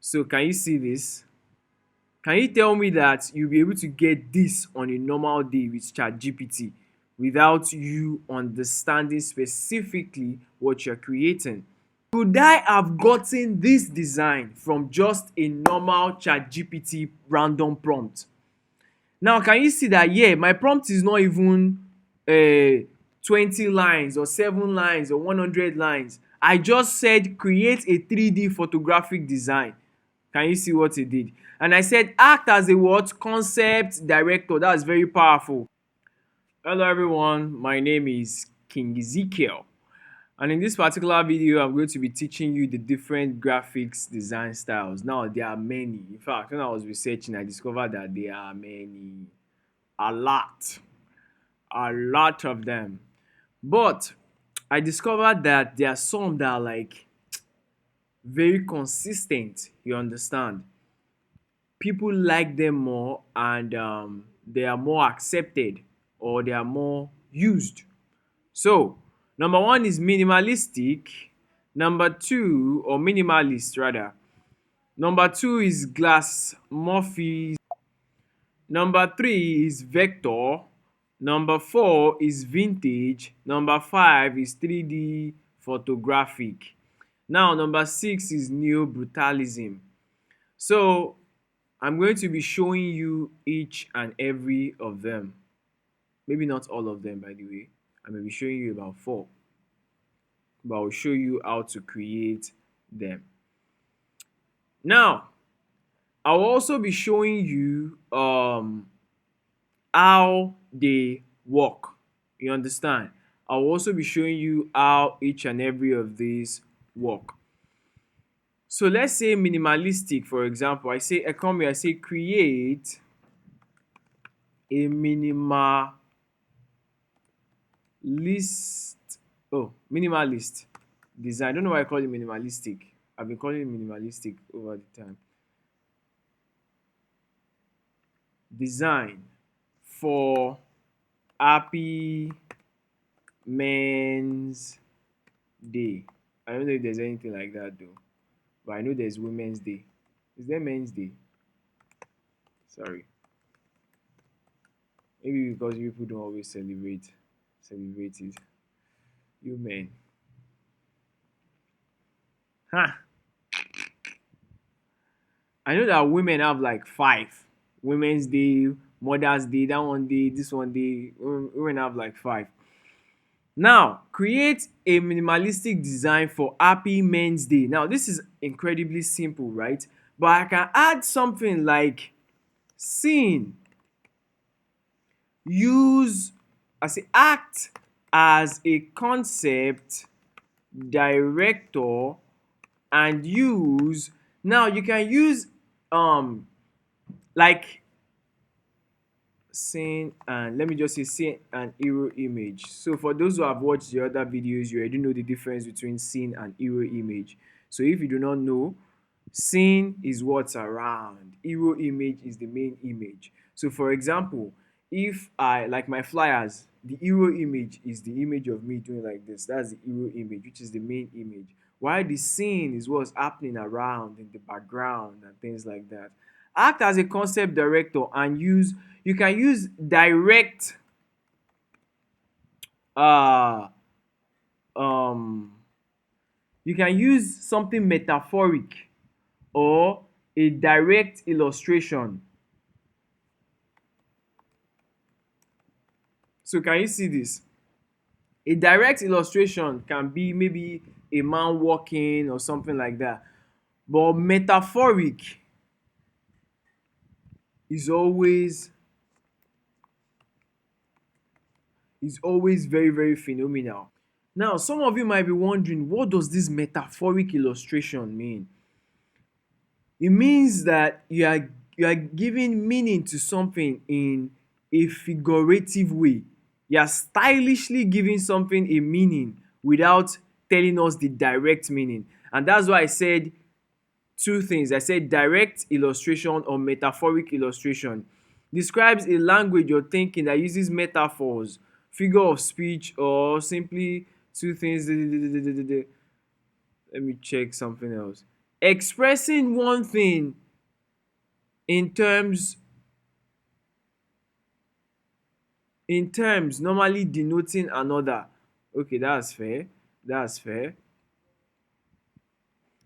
So can you see this? Can you tell me that you'll be able to get this on a normal day with ChatGPT without you understanding specifically what you're creating? Could I have gotten this design from just a normal ChatGPT random prompt? Now, can you see that? Yeah, my prompt is not even 20 lines or 7 lines or 100 lines. I just said create a 3D photographic design. Can you see what it did? And I said act as a what? Concept director. That's very powerful. Hello everyone, my name is King Ezekiel. And in this particular video, I'm going to be teaching you the different graphics design styles. Now, there are many. In fact, when I was researching, I discovered that there are many. A lot. A lot of them. But I discovered that there are some that are like very consistent. You understand? People like them more and they are more accepted or they are more used. So, number one is minimalistic. Number two, or minimalist rather. Number two is glass morphe. Number three is vector. Number four is vintage. Number five is 3D photographic. Now, number six is neo brutalism. So, I'm going to be showing you each and every of them. Maybe not all of them, by the way. I may be showing you about four, but I'll show you how to create them. Now, I'll also be showing you how they work. You understand? I'll also be showing you how each and every of these work. So let's say minimalistic, for example. I come here, I say create a minimalist. Minimalist design. I don't know why I call it minimalistic. I've been calling it minimalistic over the time. Design for Happy Men's Day. I don't know if there's anything like that though, but I know there's Women's Day. Is there Men's Day? Sorry, maybe because people don't always celebrate it. You men, huh? I know that women have like five. Women's Day, Mother's Day, that one day, this one day. Women have like five. Now, create a minimalistic design for Happy Men's Day. Now, this is incredibly simple, right? But I can add something like scene, use, I say act as a concept director and use. Now, you can use like scene and let me just say scene and hero image. So for those who have watched the other videos, you already know the difference between scene and hero image. So if you do not know, scene is what's around, hero image is the main image. So for example, if I like my flyers, the hero image is the image of me doing like this. That's the hero image, which is the main image, while the scene is what's happening around in the background and things like that. Act as a concept director and use, you can use direct uh um you can use something metaphoric or a direct illustration. So can you see this? A direct illustration can be maybe a man walking or something like that, but metaphoric is always very, very phenomenal. Now, some of you might be wondering, what does this metaphoric illustration mean? It means that you are giving meaning to something in a figurative way. You are stylishly giving something a meaning without telling us the direct meaning. And that's why I said two things. I said direct illustration or metaphoric illustration describes a language or thinking that uses metaphors, figure of speech, or simply two things. Let me check something else. Expressing one thing in terms normally denoting another. Okay, that's fair. That's fair.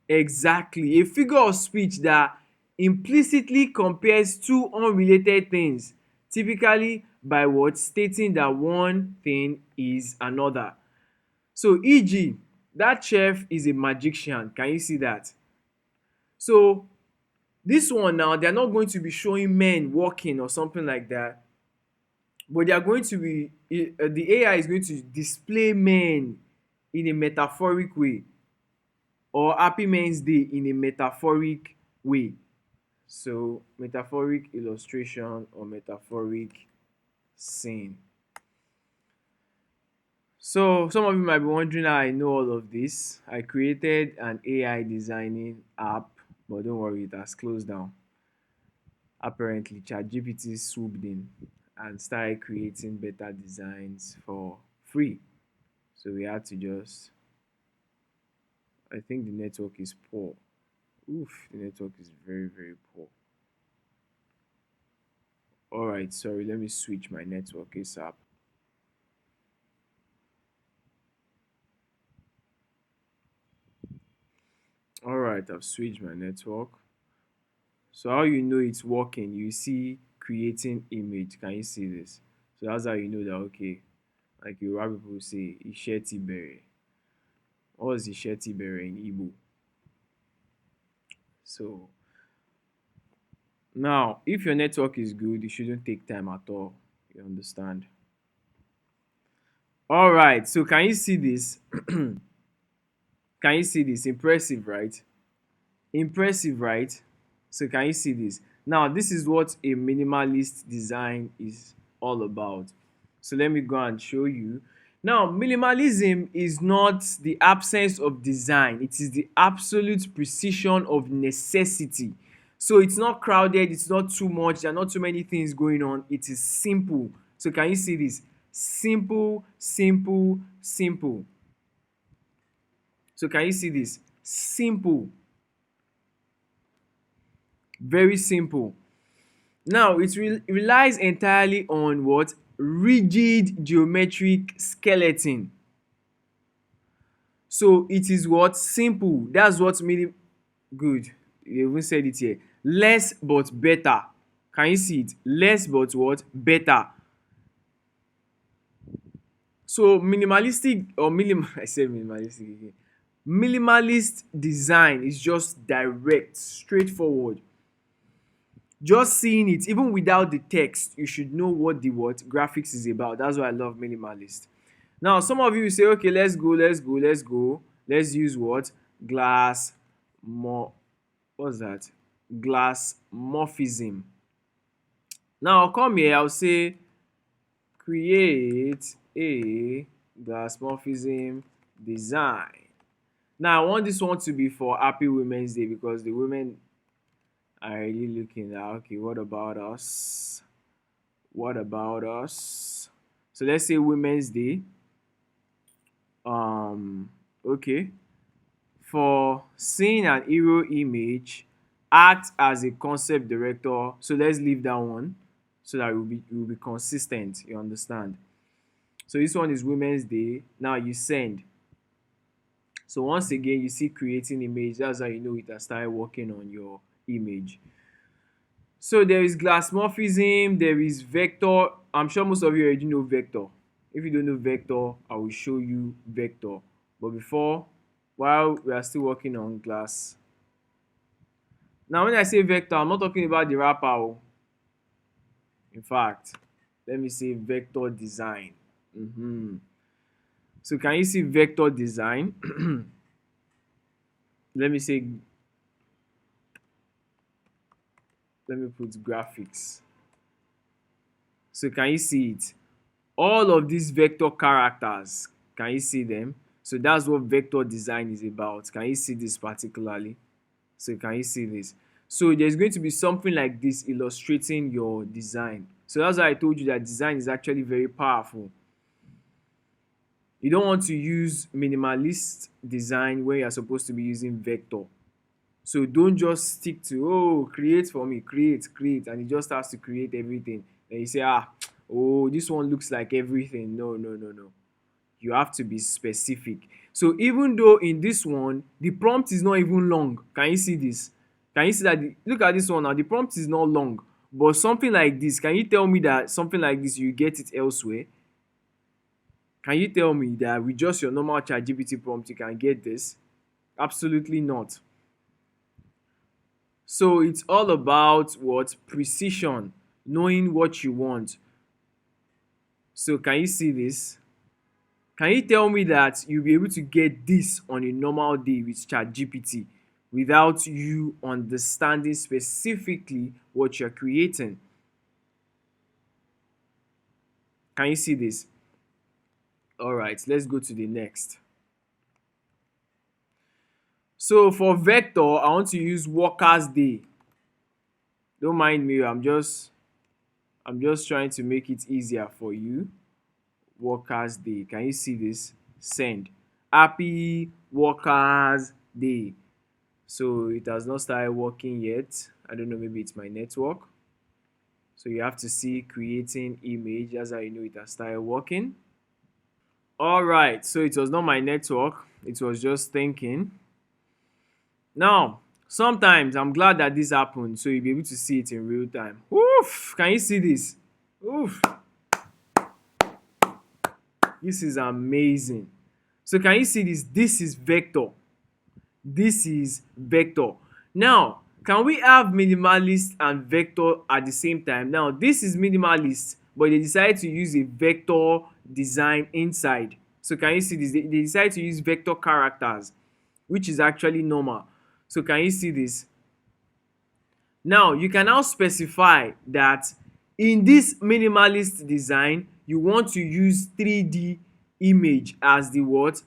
Exactly. A figure of speech that implicitly compares two unrelated things, typically by what? Stating that one thing is another. So, e.g., that chef is a magician. Can you see that? So, this one now, they're not going to be showing men walking or something like that, but they are going to be, the AI is going to display men in a metaphoric way, or Happy Men's Day in a metaphoric way. So, metaphoric illustration or metaphoric scene. So, some of you might be wondering how I know all of this. I created an AI designing app, but don't worry, it has closed down. Apparently, ChatGPT swooped in and started creating better designs for free. So, we had to just, I think the network is poor. Oof, the network is very, very poor. All right, sorry, let me switch my network ASAP. All right, I've switched my network. So how you know it's working? You see creating image. Can you see this? So that's how you know that okay. Like you have people say Isheti Bere. What is Isheti Bere in Igbo? So now if your network is good, it shouldn't take time at all. You understand? All right. So can you see this? Can you see this? Impressive, right? Impressive, right? So can you see this? Now, this is what a minimalist design is all about. So let me go and show you. Now, minimalism is not the absence of design, it is the absolute precision of necessity. So it's not crowded, it's not too much, there are not too many things going on. It is simple. So can you see this? Simple, simple, simple. So can you see this? Simple. Very simple. Now, it relies entirely on what? Rigid geometric skeleton. So it is what? Simple. That's what made it good. You even said it here. Less but better. Can you see it? Less but what? Better. So minimalistic or minim I said minimalistic again. Minimalist design is just direct, straightforward. Just seeing it, even without the text, you should know what the what graphics is about. That's why I love minimalist. Now, some of you will say, okay, let's go. Let's use what? Glass more what's that? Glass morphism. Now I'll come here, I'll say create a glass morphism design. Now I want this one to be for Happy Women's Day because the women are really looking at okay, what about us? What about us? So let's say Women's Day. Okay. For seeing an hero image, act as a concept director. So let's leave that one so that it will be consistent. You understand? So this one is Women's Day. Now you send. So once again, you see creating image. That's how you know it has started working on your image. So there is glassmorphism, there is vector. I'm sure most of you already know vector. If you don't know vector, I will show you vector. But before, while we are still working on glass. Now, when I say vector, I'm not talking about the wrapper. In fact, let me say vector design. So can you see vector design? let me say, let me put graphics. So can you see it? All of these vector characters, can you see them? So that's what vector design is about. Can you see this particularly? So can you see this? So there's going to be something like this illustrating your design. So that's why I told you that design is actually very powerful. You don't want to use minimalist design where you're supposed to be using vector. So don't just stick to, oh, create for me, create, and it just starts to create everything. And you say, oh, this one looks like everything. No, no, no, no. You have to be specific. So even though in this one, the prompt is not even long. Can you see this? Can you see that? Look at this one now. The prompt is not long. But something like this, can you tell me that something like this, you get it elsewhere? Can you tell me that with just your normal ChatGPT prompt, you can get this? Absolutely not. So it's all about what? Precision, knowing what you want. So can you see this? Can you tell me that you'll be able to get this on a normal day with ChatGPT without you understanding specifically what you're creating? Can you see this? All right, let's go to the next. So for vector, I want to use workers day. Don't mind me, I'm just trying to make it easier for you. Workers day. Can you see this? Send. Happy workers day. So it has not started working yet. I don't know, maybe it's my network. So you have to see creating image. That's how you know it has started working. All right, so it was not my network. It was just thinking. Now, sometimes I'm glad that this happened, so you'll be able to see it in real time. Oof! Can you see this? Oof! This is amazing. So can you see this? This is vector. This is vector. Now, can we have minimalist and vector at the same time? Now, this is minimalist, but they decided to use a vector design inside. So can you see this? They decided to use vector characters, which is actually normal. So can you see this? Now, you can now specify that in this minimalist design, you want to use 3D image as the what?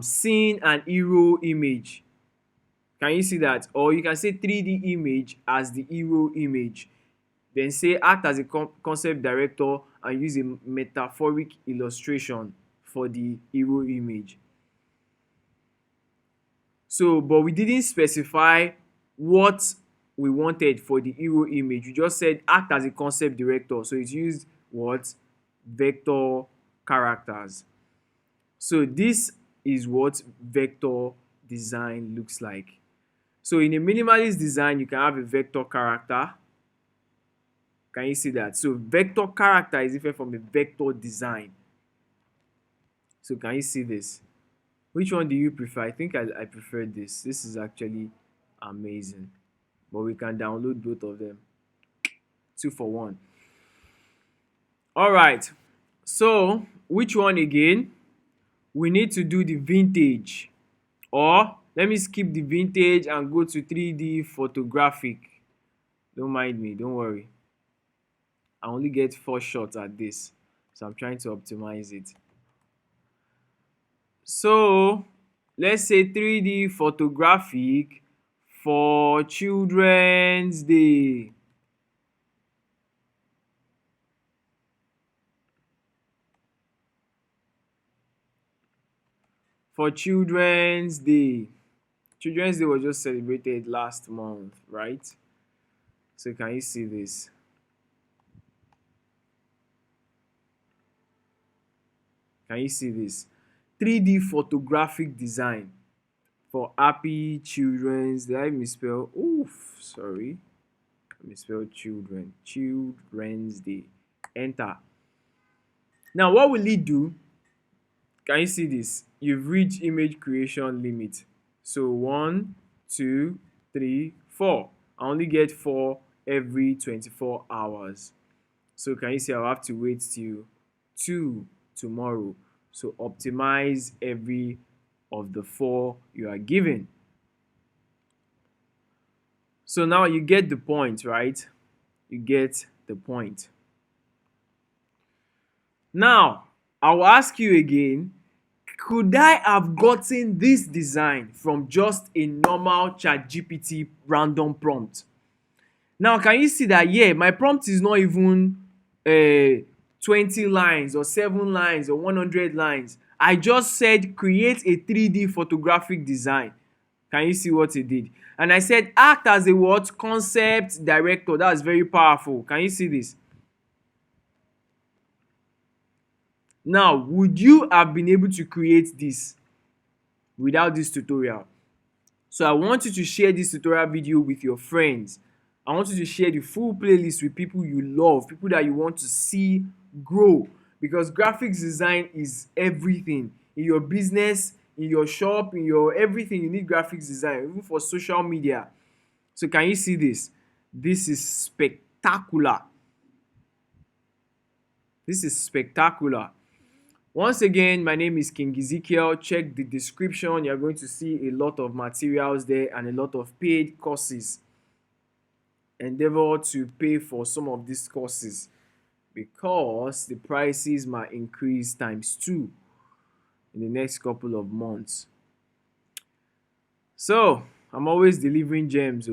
Scene and hero image. Can you see that? Or you can say 3D image as the hero image. Then say act as a concept director and use a metaphoric illustration for the hero image. So, but we didn't specify what we wanted for the hero image. We just said act as a concept director. So it used what? Vector characters. So this is what vector design looks like. So in a minimalist design, you can have a vector character. Can you see that? So vector character is different from a vector design. So can you see this? Which one do you prefer? I think I prefer this. This is actually amazing. But we can download both of them. 2 for 1. All right. So which one again? We need to do the vintage. Or let me skip the vintage and go to 3D photographic. Don't mind me. Don't worry. I only get 4 shots at this. So I'm trying to optimize it. So let's say 3D photographic for Children's Day. For Children's Day. Children's Day was just celebrated last month, right? So can you see this? Can you see this? 3D photographic design for Happy Children's. Did I misspell? Oof, sorry. I misspelled children. Children's Day. Enter. Now, what will it do? Can you see this? You've reached image creation limit. So 1, 2, 3, 4. I only get 4 every 24 hours. So can you see I'll have to wait till 2 tomorrow. So optimize every of the 4 you are given. So now you get the point, right? You get the point. Now, I will ask you again, could I have gotten this design from just a normal ChatGPT random prompt? Now, can you see that? Yeah, my prompt is not even 20 lines or 7 lines or 100 lines. I just said create a 3D photographic design Can you see what he did? And I said act as a what? Concept director. That's very powerful. Can you see this? Now, would you have been able to create this without this tutorial? So I want you to share this tutorial video with your friends. I want you to share the full playlist with people you love, people that you want to see grow. Because graphics design is everything. In your business, in your shop, in your everything, you need graphics design, even for social media. So can you see this? This is spectacular. This is spectacular. Once again, my name is King Ezekiel. Check the description. You're going to see a lot of materials there and a lot of paid courses. Endeavor to pay for some of these courses because the prices might increase ×2 in the next couple of months. So, I'm always delivering gems.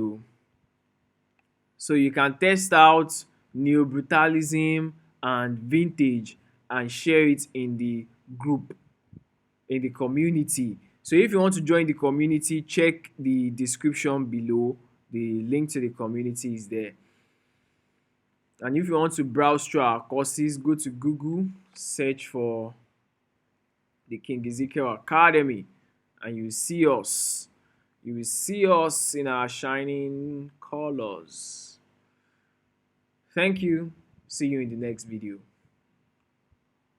So you can test out neo-brutalism and vintage and share it in the group, in the community. So if you want to join the community, check the description below. The link to the community is there. And if you want to browse through our courses, go to Google, search for the King Ezekiel Academy, and you will see us. You will see us in our shining colors. Thank you. See you in the next video.